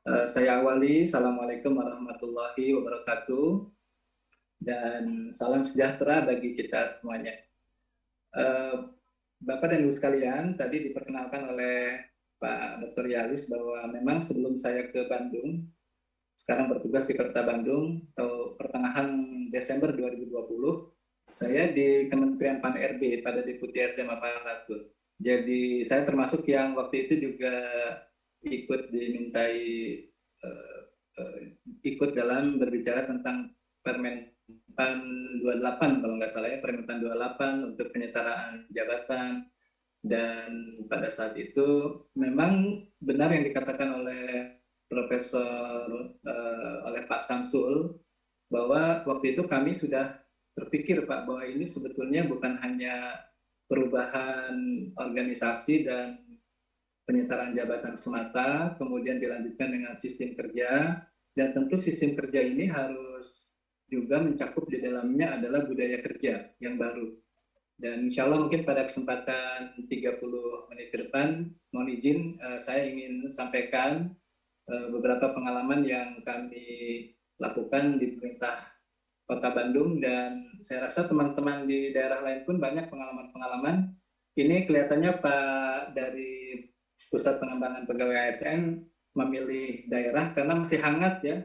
Saya awali, Assalamualaikum warahmatullahi wabarakatuh, dan salam sejahtera bagi kita semuanya. Eh, Bapak dan Ibu sekalian, tadi diperkenalkan oleh Pak Dr. Yalis bahwa memang sebelum saya ke Bandung, sekarang bertugas di Kota Bandung, atau pertengahan Desember 2020, saya di Kementerian Pan-RB pada Deputi SDM Aparatur. Jadi saya termasuk yang waktu itu juga ikut dimintai eh, ikut dalam berbicara tentang Permen Pan 28 kalau nggak salah ya, Permen Pan 28 untuk penyetaraan jabatan. Dan pada saat itu memang benar yang dikatakan oleh Profesor oleh Pak Samsul bahwa waktu itu kami sudah berpikir Pak bahwa ini sebetulnya bukan hanya perubahan organisasi dan penyetaraan jabatan semata, kemudian dilanjutkan dengan sistem kerja, dan tentu sistem kerja ini harus juga mencakup di dalamnya adalah budaya kerja yang baru. Dan insya Allah mungkin pada kesempatan 30 menit ke depan, mohon izin saya ingin sampaikan beberapa pengalaman yang kami lakukan di pemerintah Kota Bandung, dan saya rasa teman-teman di daerah lain pun banyak pengalaman-pengalaman. Ini kelihatannya Pak dari Pusat Pengembangan Pegawai ASN memilih daerah karena masih hangat ya.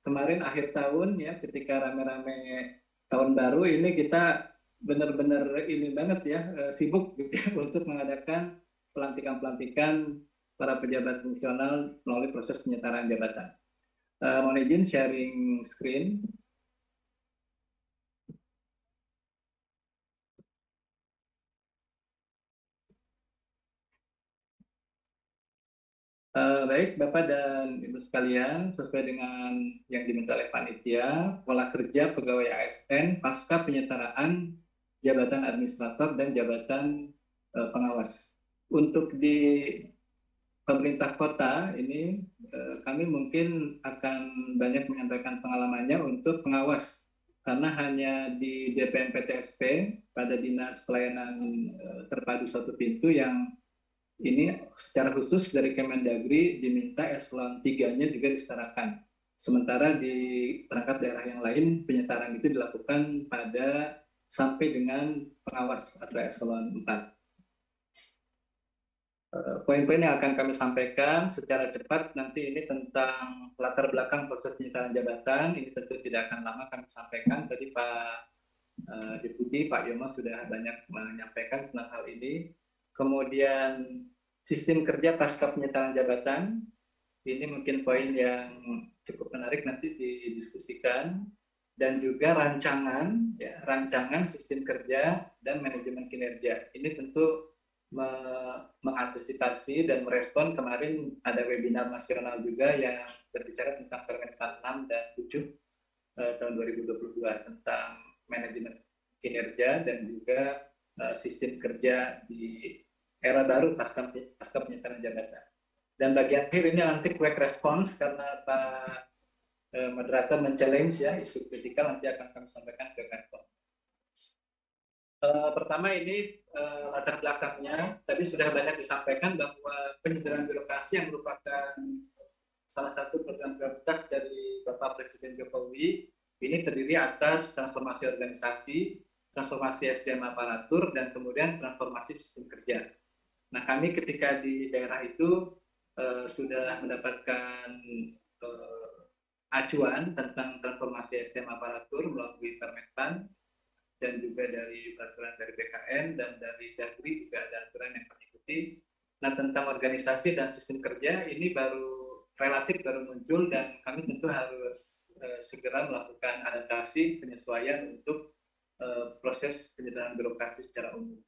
Kemarin akhir tahun ya ketika rame-rame tahun baru ini kita benar-benar ini banget ya sibuk gitu ya, untuk mengadakan pelantikan-pelantikan para pejabat fungsional melalui proses penyetaraan jabatan. Mohon izin sharing screen. Baik, Bapak dan Ibu sekalian, sesuai dengan yang diminta oleh panitia, pola kerja pegawai ASN pasca penyetaraan jabatan administrator dan jabatan pengawas. Untuk di pemerintah kota ini, kami mungkin akan banyak menyampaikan pengalamannya untuk pengawas, karena hanya di DPMPTSP pada Dinas Pelayanan Terpadu Satu Pintu yang ini secara khusus dari Kemendagri diminta eselon 3-nya juga disetarakan. Sementara di perangkat daerah yang lain penyetaraan itu dilakukan pada sampai dengan pengawas atau eselon 4. Poin-poin yang akan kami sampaikan secara cepat nanti ini tentang latar belakang proses penyetaraan jabatan. Ini tentu tidak akan lama kami sampaikan. Tadi Pak Deputi Pak Yono sudah banyak menyampaikan tentang hal ini. Kemudian sistem kerja pasca penyetaraan jabatan, ini mungkin poin yang cukup menarik nanti didiskusikan, dan juga rancangan ya, rancangan sistem kerja dan manajemen kinerja. Ini tentu mengantisipasi dan merespon kemarin ada webinar nasional juga yang berbicara tentang Permen 6 dan 7 tahun 2022 tentang manajemen kinerja dan juga sistem kerja di era baru pasca penyetaraan jabatan. Dan bagian akhir ini nanti quick response karena Pak moderator men-challenge ya isu kritikal, nanti akan kami sampaikan quick response. Pertama ini latar belakangnya tadi sudah banyak disampaikan bahwa penyederhanaan birokrasi yang merupakan salah satu program prioritas dari Bapak Presiden Jokowi ini terdiri atas transformasi organisasi, transformasi SDM aparatur, dan kemudian transformasi sistem kerja. Nah, kami ketika di daerah itu sudah mendapatkan acuan tentang transformasi SDM aparatur melalui Permenpan, dan juga dari peraturan dari BKN dan dari Dagri juga ada aturan yang kami ikuti. Nah, tentang organisasi dan sistem kerja ini relatif baru muncul, dan kami tentu harus segera melakukan adaptasi penyesuaian untuk proses penyederhanaan birokrasi secara umum.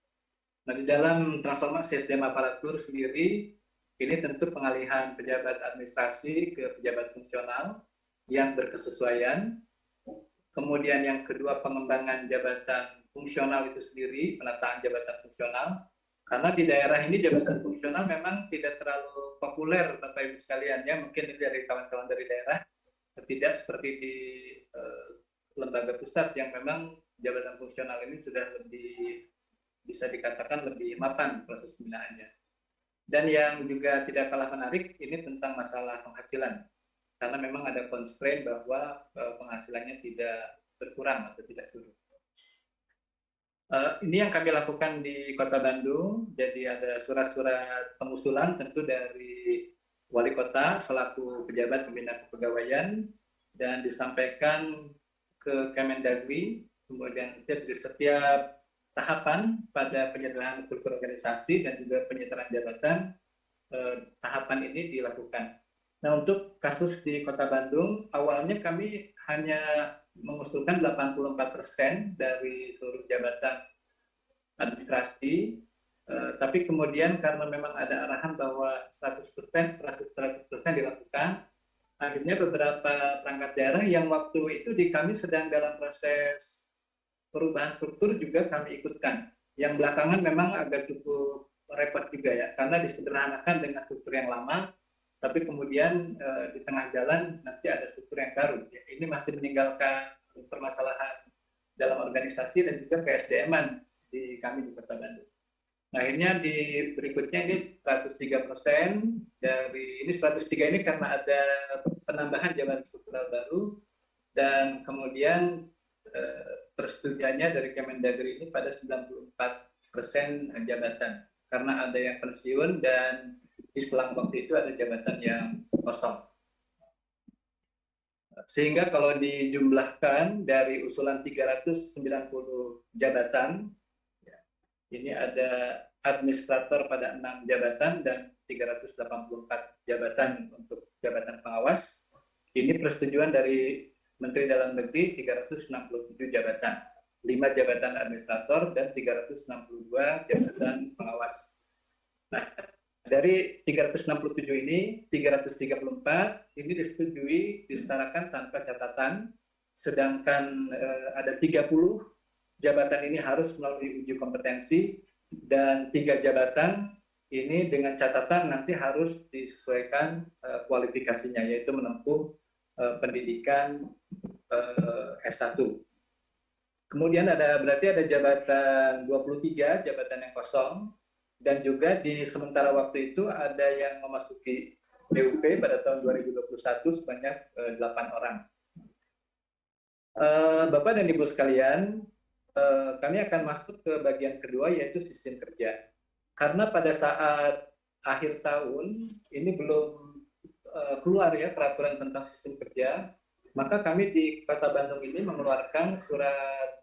Nah, di dalam transformasi SDM aparatur sendiri, ini tentu pengalihan pejabat administrasi ke pejabat fungsional yang berkesesuaian. Kemudian yang kedua, pengembangan jabatan fungsional itu sendiri, penataan jabatan fungsional. Karena di daerah ini jabatan fungsional memang tidak terlalu populer, Bapak Ibu sekalian ya. Mungkin dari kawan-kawan dari daerah, tidak seperti di lembaga pusat yang memang jabatan fungsional ini sudah lebih bisa dikatakan lebih mapan proses pembinaannya. Dan yang juga tidak kalah menarik ini tentang masalah penghasilan, karena memang ada constraint bahwa penghasilannya tidak berkurang atau tidak turun. Ini yang kami lakukan di Kota Bandung. Jadi ada surat-surat pengusulan tentu dari Wali Kota selaku pejabat pembina kepegawaian dan disampaikan ke Kemendagri. Kemudian di setiap tahapan pada penyederhanaan struktur organisasi dan juga penyetaraan jabatan, tahapan ini dilakukan. Nah, untuk kasus di Kota Bandung, awalnya kami hanya mengusulkan 84% dari seluruh jabatan administrasi, tapi kemudian karena memang ada arahan bahwa 100% dilakukan, akhirnya beberapa perangkat daerah yang waktu itu di kami sedang dalam proses perubahan struktur juga kami ikutkan. Yang belakangan memang agak cukup repot juga ya, karena disederhanakan dengan struktur yang lama, tapi kemudian di tengah jalan nanti ada struktur yang baru. Ya, ini masih meninggalkan permasalahan dalam organisasi dan juga KSDM-an di kami di Kota Bandung. Nah, akhirnya di berikutnya ini 103% dari ini 103 ini karena ada penambahan jabatan struktural baru dan kemudian persetujuannya dari Kemendagri ini pada 94% jabatan karena ada yang pensiun dan di selang waktu itu ada jabatan yang kosong. Sehingga kalau dijumlahkan dari usulan 390 jabatan, ya, ini ada administrator pada 6 jabatan dan 384 jabatan untuk jabatan pengawas. Ini persetujuan dari Menteri Dalam Negeri 367 jabatan, 5 jabatan administrator dan 362 jabatan pengawas. Nah, dari 367 ini, 334 ini disetujui disetarakan tanpa catatan, sedangkan ada 30 jabatan ini harus melalui uji kompetensi dan 3 jabatan ini dengan catatan nanti harus disesuaikan kualifikasinya, yaitu menempuh pendidikan S1. Kemudian berarti ada jabatan 23 jabatan yang kosong, dan juga di sementara waktu itu ada yang memasuki PUP pada tahun 2021 sebanyak 8 orang. Bapak dan Ibu sekalian, kami akan masuk ke bagian kedua yaitu sistem kerja. Karena pada saat akhir tahun ini belum keluar ya peraturan tentang sistem kerja, maka kami di Kota Bandung ini mengeluarkan surat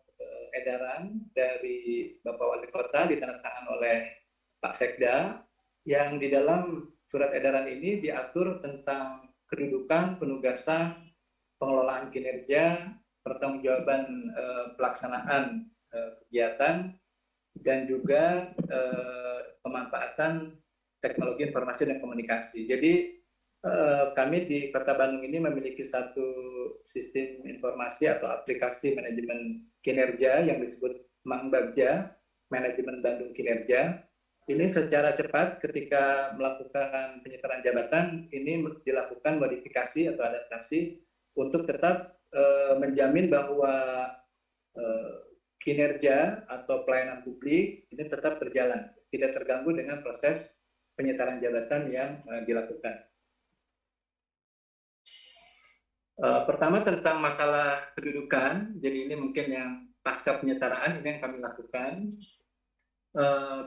edaran dari Bapak Wali Kota ditandatangani oleh Pak Sekda, yang di dalam surat edaran ini diatur tentang kedudukan, penugasan, pengelolaan kinerja, pertanggungjawaban pelaksanaan kegiatan, dan juga pemanfaatan teknologi informasi dan komunikasi. Jadi kami di Kota Bandung ini memiliki satu sistem informasi atau aplikasi manajemen kinerja yang disebut Mangbagja, Manajemen Bandung Kinerja. Ini secara cepat ketika melakukan penyetaraan jabatan, ini dilakukan modifikasi atau adaptasi untuk tetap menjamin bahwa kinerja atau pelayanan publik ini tetap berjalan, tidak terganggu dengan proses penyetaraan jabatan yang dilakukan. Pertama tentang masalah kedudukan, jadi ini mungkin yang pasca penyetaraan ini yang kami lakukan.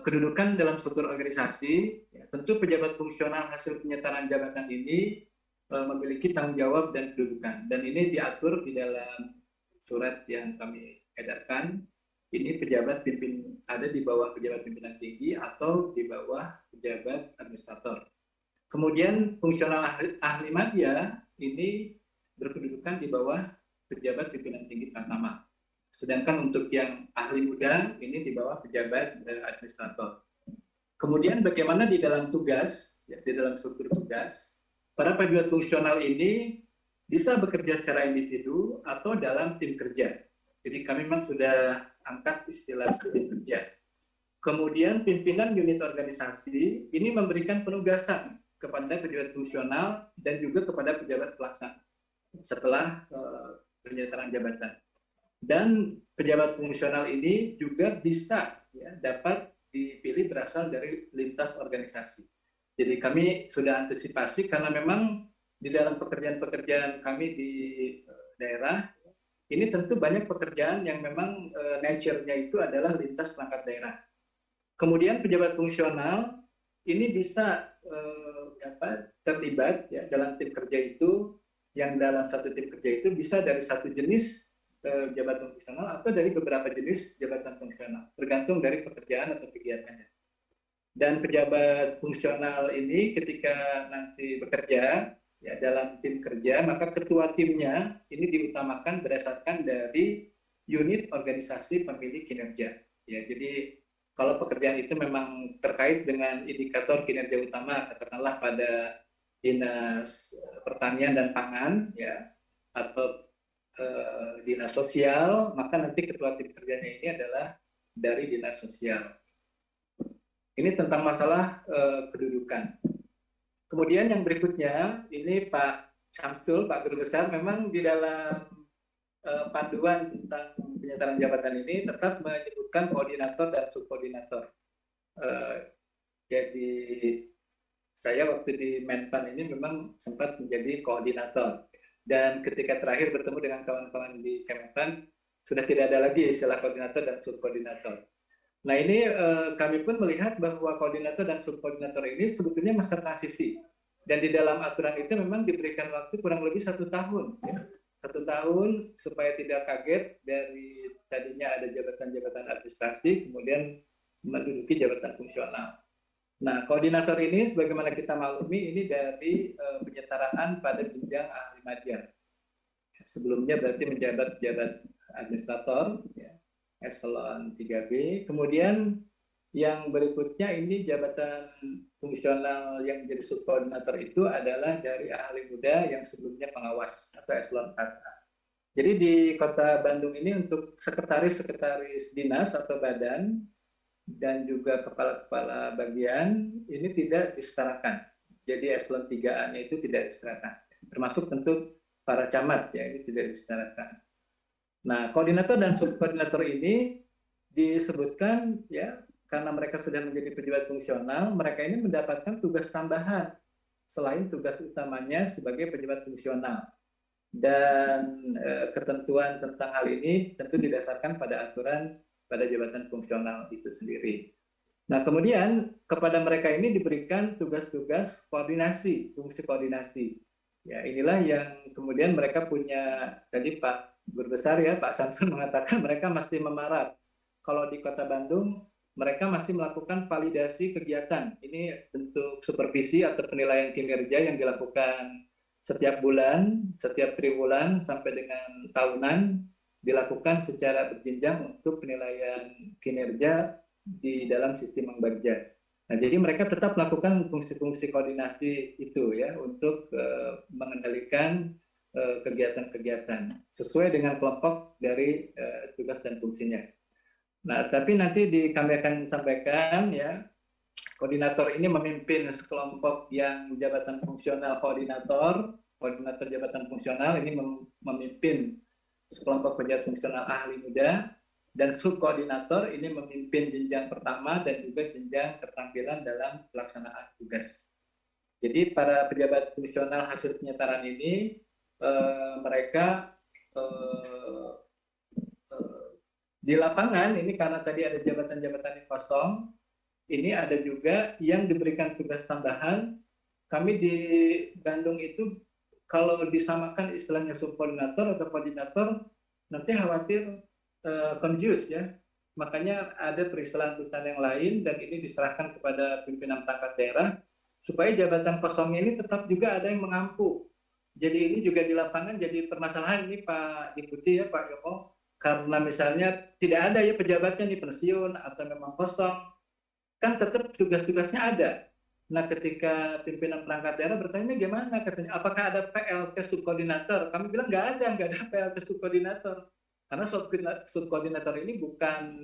Kedudukan dalam struktur organisasi, ya, tentu pejabat fungsional hasil penyetaraan jabatan ini memiliki tanggung jawab dan kedudukan, dan ini diatur di dalam surat yang kami edarkan. Ini pejabat ada di bawah pejabat pimpinan tinggi atau di bawah pejabat administrator. Kemudian fungsional ahli media ini berkedudukan di bawah pejabat pimpinan tinggi Tamtama. Sedangkan untuk yang ahli muda ini di bawah pejabat administrator. Kemudian bagaimana di dalam tugas, ya, di dalam struktur tugas, para pejabat fungsional ini bisa bekerja secara individu atau dalam tim kerja. Jadi kami memang sudah angkat istilah tim kerja. Kemudian pimpinan unit organisasi ini memberikan penugasan kepada pejabat fungsional dan juga kepada pejabat pelaksana setelah penyetaraan jabatan. Dan pejabat fungsional ini juga bisa ya, dapat dipilih berasal dari lintas organisasi. Jadi kami sudah antisipasi karena memang di dalam pekerjaan-pekerjaan kami di daerah, ini tentu banyak pekerjaan yang memang nature-nya itu adalah lintas perangkat daerah. Kemudian pejabat fungsional ini bisa terlibat ya dalam tim kerja itu, yang dalam satu tim kerja itu bisa dari satu jenis jabatan fungsional atau dari beberapa jenis jabatan fungsional, tergantung dari pekerjaan atau kegiatannya. Dan pejabat fungsional ini ketika nanti bekerja ya dalam tim kerja, maka ketua timnya ini diutamakan berdasarkan dari unit organisasi pemilih kinerja. Ya, jadi kalau pekerjaan itu memang terkait dengan indikator kinerja utama, katakanlah pada dinas pertanian dan pangan, ya, atau dinas sosial, maka nanti ketua tim kerjanya ini adalah dari dinas sosial. Ini tentang masalah kedudukan. Kemudian yang berikutnya, ini Pak Syamsul, Pak Guru Besar, memang di dalam panduan tentang penyetaraan jabatan ini tetap menyebutkan koordinator dan subkoordinator. Jadi saya waktu di Menpan ini memang sempat menjadi koordinator. Dan ketika terakhir bertemu dengan kawan-kawan di Kemenpan, sudah tidak ada lagi istilah koordinator dan subkoordinator. Nah ini kami pun melihat bahwa koordinator dan subkoordinator ini sebetulnya masa transisi. Dan di dalam aturan itu memang diberikan waktu kurang lebih 1 tahun. Ya. 1 tahun supaya tidak kaget dari tadinya ada jabatan-jabatan administrasi, kemudian menduduki jabatan fungsional. Nah koordinator ini sebagaimana kita maklumi ini dari penyetaraan pada jenjang ahli madya. Sebelumnya berarti menjabat administrator, ya, eselon 3B. Kemudian yang berikutnya ini jabatan fungsional yang menjadi subkoordinator itu adalah dari ahli muda yang sebelumnya pengawas atau eselon 4A. Jadi di Kota Bandung ini untuk sekretaris dinas atau badan dan juga kepala-kepala bagian ini tidak disetarakan. Jadi eselon 3A-nya itu tidak disetarakan. Termasuk tentu para camat ya ini tidak disetarakan. Nah, koordinator dan subkoordinator ini disebutkan ya karena mereka sudah menjadi pejabat fungsional, mereka ini mendapatkan tugas tambahan selain tugas utamanya sebagai pejabat fungsional. Dan ketentuan tentang hal ini tentu didasarkan pada aturan pada jabatan fungsional itu sendiri. Nah, kemudian kepada mereka ini diberikan tugas-tugas koordinasi, fungsi koordinasi. Ya, inilah yang kemudian mereka punya, tadi Pak Guru Besar ya, Pak Samsul mengatakan mereka masih memarat. Kalau di Kota Bandung, mereka masih melakukan validasi kegiatan. Ini bentuk supervisi atau penilaian kinerja yang dilakukan setiap bulan, setiap triwulan sampai dengan tahunan, dilakukan secara berjenjang untuk penilaian kinerja di dalam sistem Mangbarja. Nah, jadi mereka tetap melakukan fungsi-fungsi koordinasi itu ya untuk mengendalikan kegiatan-kegiatan sesuai dengan kelompok dari tugas dan fungsinya. Nah, tapi nanti kami akan sampaikan ya, koordinator ini memimpin sekelompok yang jabatan fungsional koordinator jabatan fungsional ini memimpin sekelompok pejabat fungsional ahli muda, dan subkoordinator ini memimpin jenjang pertama dan juga jenjang keterampilan dalam pelaksanaan tugas. Jadi para pejabat fungsional hasil penyetaraan ini mereka di lapangan ini karena tadi ada jabatan-jabatan yang kosong, ini ada juga yang diberikan tugas tambahan. Kami di Bandung itu kalau disamakan istilahnya subkoordinator atau koordinator, nanti khawatir confused ya. Makanya ada peristilahan-peristilahan yang lain dan ini diserahkan kepada pimpinan perangkat daerah supaya jabatan kosongnya ini tetap juga ada yang mengampu. Jadi ini juga di lapangan jadi permasalahan ini Pak Deputi ya Pak Yoko, karena misalnya tidak ada ya pejabatnya nih pensiun atau memang kosong, kan tetap tugas-tugasnya ada. Nah ketika pimpinan perangkat daerah bertanya gimana, katanya apakah ada PLT subkoordinator? Kami bilang nggak ada PLT subkoordinator. Karena subkoordinator ini bukan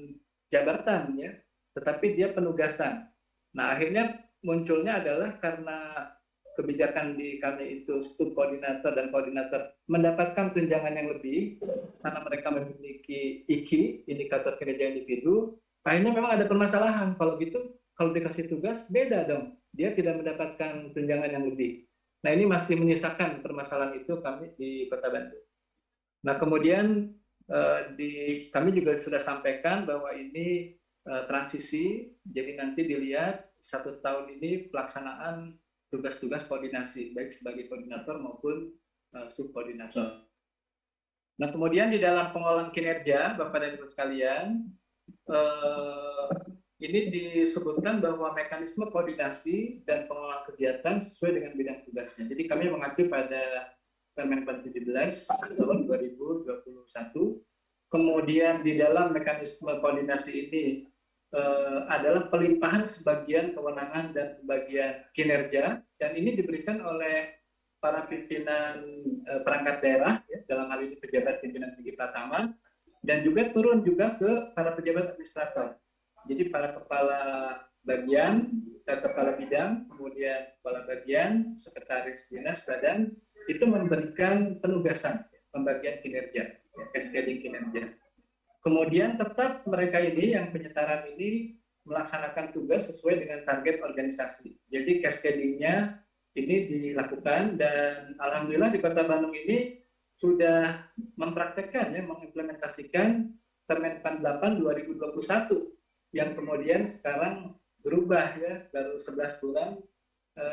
jabatan ya, tetapi dia penugasan. Nah akhirnya munculnya adalah karena kebijakan di kami itu subkoordinator dan koordinator mendapatkan tunjangan yang lebih karena mereka memiliki IKI, indikator kinerja individu. Akhirnya memang ada permasalahan. Kalau gitu, kalau dikasih tugas beda dong, dia tidak mendapatkan tunjangan yang lebih. Nah ini masih menyisakan permasalahan itu kami di Kota Bandung. Nah kemudian kami juga sudah sampaikan bahwa ini transisi, jadi nanti dilihat 1 tahun ini pelaksanaan tugas-tugas koordinasi, baik sebagai koordinator maupun subkoordinator. Nah kemudian di dalam pengelolaan kinerja, Bapak dan Ibu sekalian, ini disebutkan bahwa mekanisme koordinasi dan pengelolaan kegiatan sesuai dengan bidang tugasnya. Jadi kami mengacu pada Permen 17 tahun 2021. Kemudian di dalam mekanisme koordinasi ini adalah pelimpahan sebagian kewenangan dan sebagian kinerja, dan ini diberikan oleh para pimpinan perangkat daerah, ya, dalam hal ini pejabat pimpinan tinggi Pratama, dan juga turun juga ke para pejabat administrator. Jadi para kepala bagian, kepala bidang, kemudian kepala bagian, sekretaris dinas, badan, itu memberikan penugasan, pembagian kinerja, cascading kinerja. Kemudian tetap mereka ini yang penyetaran ini melaksanakan tugas sesuai dengan target organisasi. Jadi cascadingnya ini dilakukan, dan alhamdulillah di Kota Bandung ini sudah mempraktekkan, ya, mengimplementasikan Permen 8 2021 yang kemudian sekarang berubah, ya, baru 11 bulan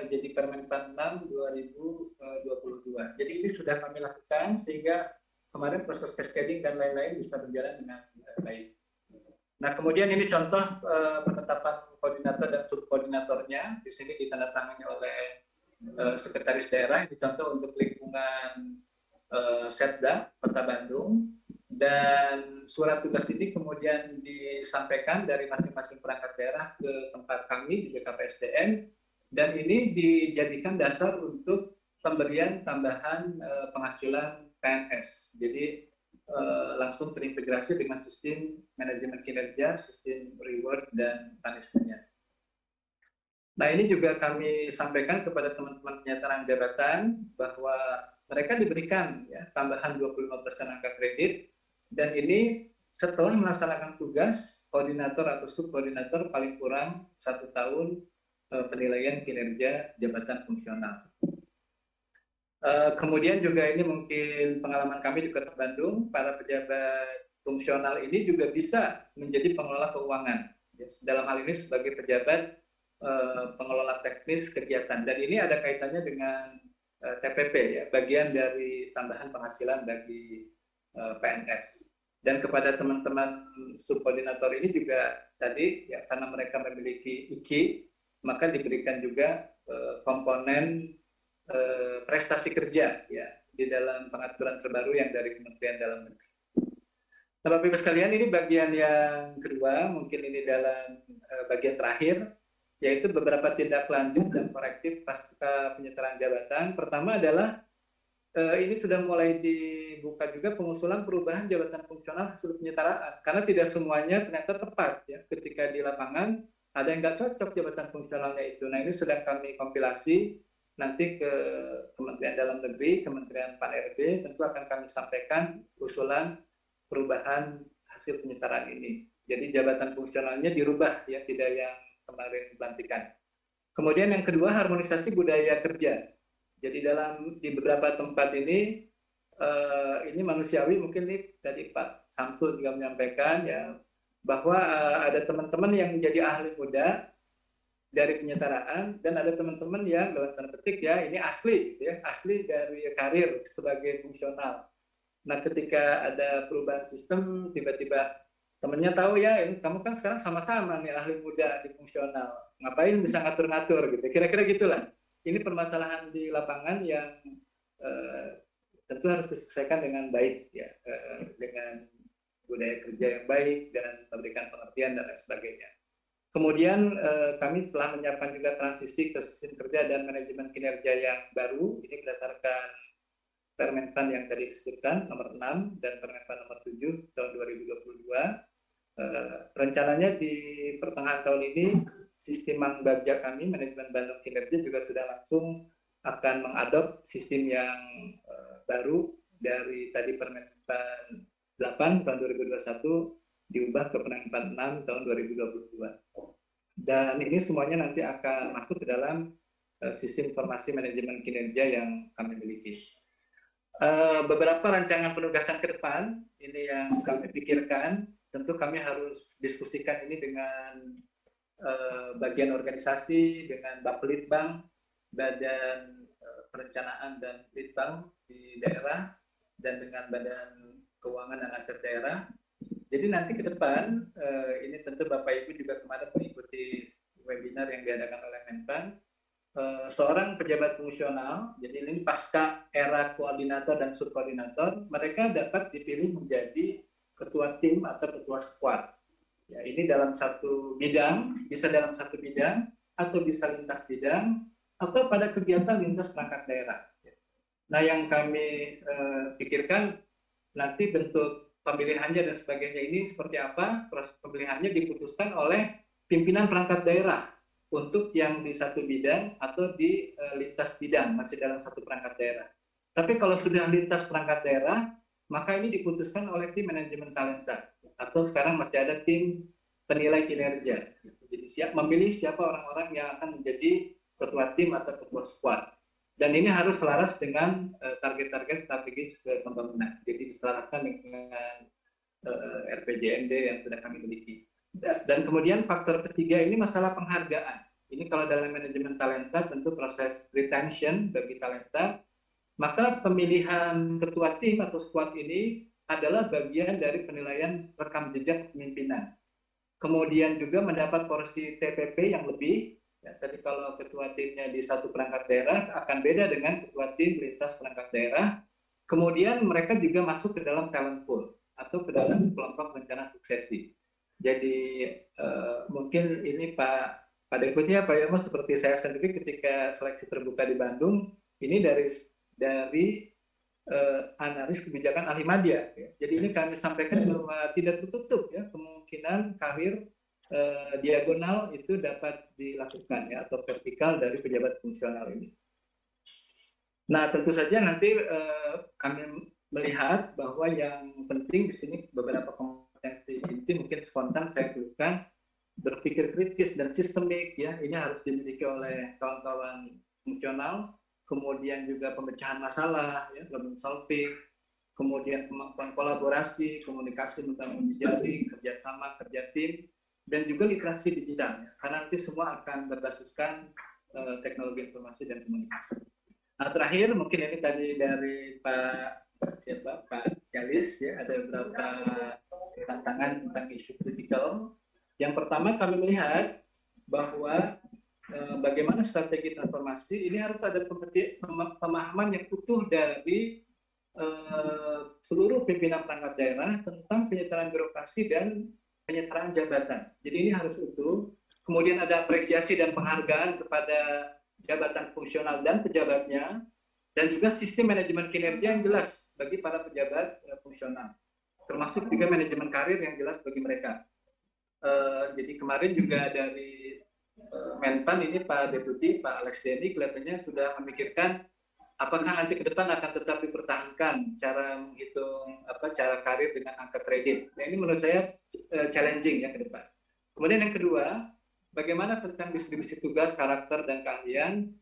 jadi Permen 6 2022. Jadi ini sudah kami lakukan sehingga kemarin proses cascading dan lain-lain bisa berjalan dengan baik. Nah, kemudian ini contoh penetapan koordinator dan subkoordinatornya. Di sini ditandatangani oleh sekretaris daerah. Ini contoh untuk lingkungan Setda Kota Bandung. Dan surat tugas ini kemudian disampaikan dari masing-masing perangkat daerah ke tempat kami di BKPSDM. Dan ini dijadikan dasar untuk pemberian tambahan penghasilan PNS. Jadi langsung terintegrasi dengan sistem manajemen kinerja, sistem reward dan punishment-nya. Nah ini juga kami sampaikan kepada teman-teman penyetaraan jabatan bahwa mereka diberikan, ya, tambahan 25% angka kredit, dan ini setelah melaksanakan tugas koordinator atau subkoordinator paling kurang 1 tahun penilaian kinerja jabatan fungsional. Kemudian juga ini mungkin pengalaman kami di Kota Bandung, para pejabat fungsional ini juga bisa menjadi pengelola keuangan. Dalam hal ini sebagai pejabat pengelola teknis kegiatan. Dan ini ada kaitannya dengan TPP, ya, bagian dari tambahan penghasilan bagi PNS. Dan kepada teman-teman subkoordinator ini juga tadi, ya, karena mereka memiliki IKI, maka diberikan juga komponen prestasi kerja, ya, di dalam pengaturan terbaru yang dari Kementerian Dalam Negeri. Nah, Bapak Ibu sekalian, ini bagian yang kedua, mungkin ini dalam bagian terakhir, yaitu beberapa tindak lanjut dan korektif pasca penyetaraan jabatan. Pertama adalah ini sudah mulai dibuka juga pengusulan perubahan jabatan fungsional hasil penyetaraan, karena tidak semuanya ternyata tepat, ya, ketika di lapangan ada yang nggak cocok jabatan fungsionalnya itu. Nah ini sedang kami kompilasi nanti ke Kementerian Dalam Negeri, Kementerian Pan-RB, tentu akan kami sampaikan usulan perubahan hasil penyetaraan ini. Jadi jabatan fungsionalnya dirubah, ya, tidak yang kemarin pelantikan. Kemudian yang kedua, harmonisasi budaya kerja. Jadi di beberapa tempat ini manusiawi, mungkin nih tadi Pak Samsul juga menyampaikan, ya, bahwa ada teman-teman yang menjadi ahli muda dari penyetaraan, dan ada teman-teman yang dalam tanda petik, ya, ini asli, ya, asli dari karir sebagai fungsional. Nah ketika ada perubahan sistem, tiba-tiba temennya tahu, ya, ini kamu kan sekarang sama-sama nih ahli muda di fungsional, ngapain bisa ngatur-ngatur gitu, kira-kira gitulah. Ini permasalahan di lapangan yang tentu harus diselesaikan dengan baik, ya, dengan budaya kerja yang baik dan memberikan pengertian dan lain sebagainya. Kemudian kami telah menyiapkan juga transisi ke sistem kerja dan manajemen kinerja yang baru. Ini berdasarkan Permenpan yang tadi disebutkan nomor 6 dan Permenpan nomor 7 tahun 2022. Rencananya di pertengahan tahun ini sistem Mangbagja kami, manajemen Bandung kinerja, juga sudah langsung akan mengadop sistem yang baru dari tadi Permenpan 8 tahun 2021 diubah ke Permenpan 6 tahun 2022. Dan ini semuanya nanti akan masuk ke dalam sistem informasi manajemen kinerja yang kami miliki. Beberapa rancangan penugasan ke depan ini yang kami pikirkan, tentu kami harus diskusikan ini dengan bagian organisasi, dengan Bapelitbang, Badan Perencanaan dan Litbang di daerah, dan dengan Badan Keuangan dan Aset Daerah. Jadi nanti ke depan, ini tentu Bapak Ibu juga kemarin mengikuti webinar yang diadakan oleh Menpan, seorang pejabat fungsional, jadi ini pasca era koordinator dan subkoordinator, mereka dapat dipilih menjadi ketua tim atau ketua squad. Ya, ini dalam satu bidang, bisa dalam satu bidang, atau bisa lintas bidang, atau pada kegiatan lintas perangkat daerah. Nah, yang kami pikirkan nanti bentuk pemilihannya dan sebagainya ini seperti apa, proses pemilihannya diputuskan oleh pimpinan perangkat daerah untuk yang di satu bidang atau di lintas bidang, masih dalam satu perangkat daerah. Tapi kalau sudah lintas perangkat daerah, maka ini diputuskan oleh tim manajemen talenta, atau sekarang masih ada tim penilai kinerja. Jadi memilih siapa orang-orang yang akan menjadi ketua tim atau ketua squad. Dan ini harus selaras dengan target-target strategis pembangunan. Jadi diselaraskan dengan RPJMD yang sudah kami miliki. Dan kemudian faktor ketiga ini masalah penghargaan. Ini kalau dalam manajemen talenta tentu proses retention bagi talenta, maka pemilihan ketua tim atau squad ini adalah bagian dari penilaian rekam jejak kepemimpinan. Kemudian juga mendapat porsi TPP yang lebih. Ya, tadi kalau ketua timnya di satu perangkat daerah akan beda dengan ketua tim lintas perangkat daerah. Kemudian mereka juga masuk ke dalam talent pool atau ke dalam kelompok rencana suksesi. Jadi mungkin ini pada ikutnya Pak Yomo, seperti saya sendiri ketika seleksi terbuka di Bandung, ini dari analis kebijakan ahli media. Ya. Jadi ini kami sampaikan bahwa tidak tertutup ya kemungkinan karir diagonal itu dapat dilakukan ya, atau vertikal dari pejabat fungsional ini. Nah, tentu saja nanti kami melihat bahwa yang penting di sini beberapa kompetensi inti mungkin spontan saya keluhkan, berpikir kritis dan sistemik ya, ini harus dimiliki oleh kawan-kawan fungsional. Kemudian juga pemecahan masalah ya, problem solving, kemudian kemampuan kolaborasi, komunikasi menjadi kerjasama, kerja tim, dan juga literasi digital ya, karena nanti semua akan berbasiskan teknologi informasi dan komunikasi. Nah, terakhir mungkin ini tadi dari Pak Jalis ya, ada beberapa tantangan tentang isu kritikal. Yang pertama kami melihat bahwa bagaimana strategi transformasi ini harus ada pemahaman yang utuh dari seluruh pimpinan perangkat daerah tentang penyetaraan birokrasi dan penyetaraan jabatan. Jadi ini harus utuh. Kemudian ada apresiasi dan penghargaan kepada jabatan fungsional dan pejabatnya, dan juga sistem manajemen kinerja yang jelas bagi para pejabat fungsional, termasuk juga manajemen karir yang jelas bagi mereka. Jadi kemarin juga dari Menpan ini Pak Deputi, Pak Alex Denny kelihatannya sudah memikirkan apakah nanti ke depan akan tetap dipertahankan cara menghitung cara karir dengan angka kredit. Nah, ini menurut saya challenging ya ke depan. Kemudian yang kedua, bagaimana tentang distribusi tugas, karakter, dan keahlian.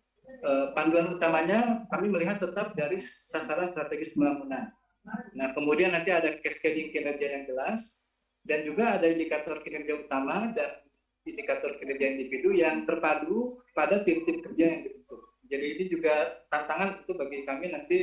Panduan utamanya kami melihat tetap dari sasaran strategis pembangunan. Nah, kemudian nanti ada cascading kinerja yang jelas, dan juga ada indikator kinerja utama dan indikator kinerja individu yang terpadu pada tim-tim kerja yang dibentuk. Jadi ini juga tantangan itu bagi kami nanti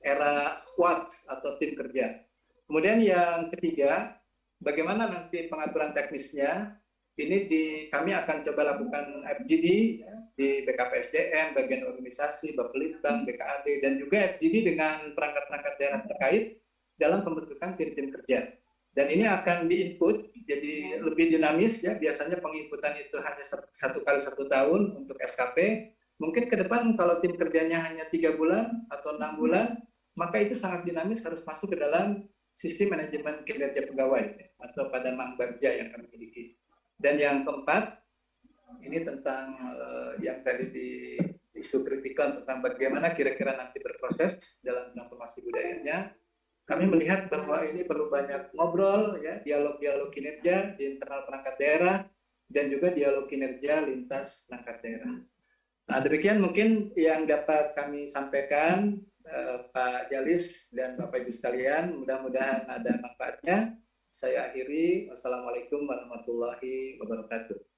era squads atau tim kerja. Kemudian yang ketiga, bagaimana nanti pengaturan teknisnya. Ini kami akan coba lakukan FGD ya, di BKPSDM, bagian organisasi, Bapelitbang, BKAD, dan juga FGD dengan perangkat-perangkat daerah terkait dalam pembentukan tim-tim kerja. Dan ini akan diinput jadi lebih dinamis ya. Biasanya penginputan itu hanya 1 kali 1 tahun untuk SKP. Mungkin ke depan kalau tim kerjanya hanya 3 bulan atau 6 bulan, maka itu sangat dinamis, harus masuk ke dalam sistem manajemen kinerja pegawai ya, atau pada Mangbagja yang kami miliki. Dan yang keempat, ini tentang yang tadi di isu kritikal tentang bagaimana kira-kira nanti berproses dalam transformasi budayanya. Kami melihat bahwa ini perlu banyak ngobrol, ya, dialog-dialog kinerja di internal perangkat daerah, dan juga dialog kinerja lintas perangkat daerah. Nah, demikian mungkin yang dapat kami sampaikan, Pak Jalis dan Bapak Ibu sekalian. Mudah-mudahan ada manfaatnya. Saya akhiri. Wassalamualaikum warahmatullahi wabarakatuh.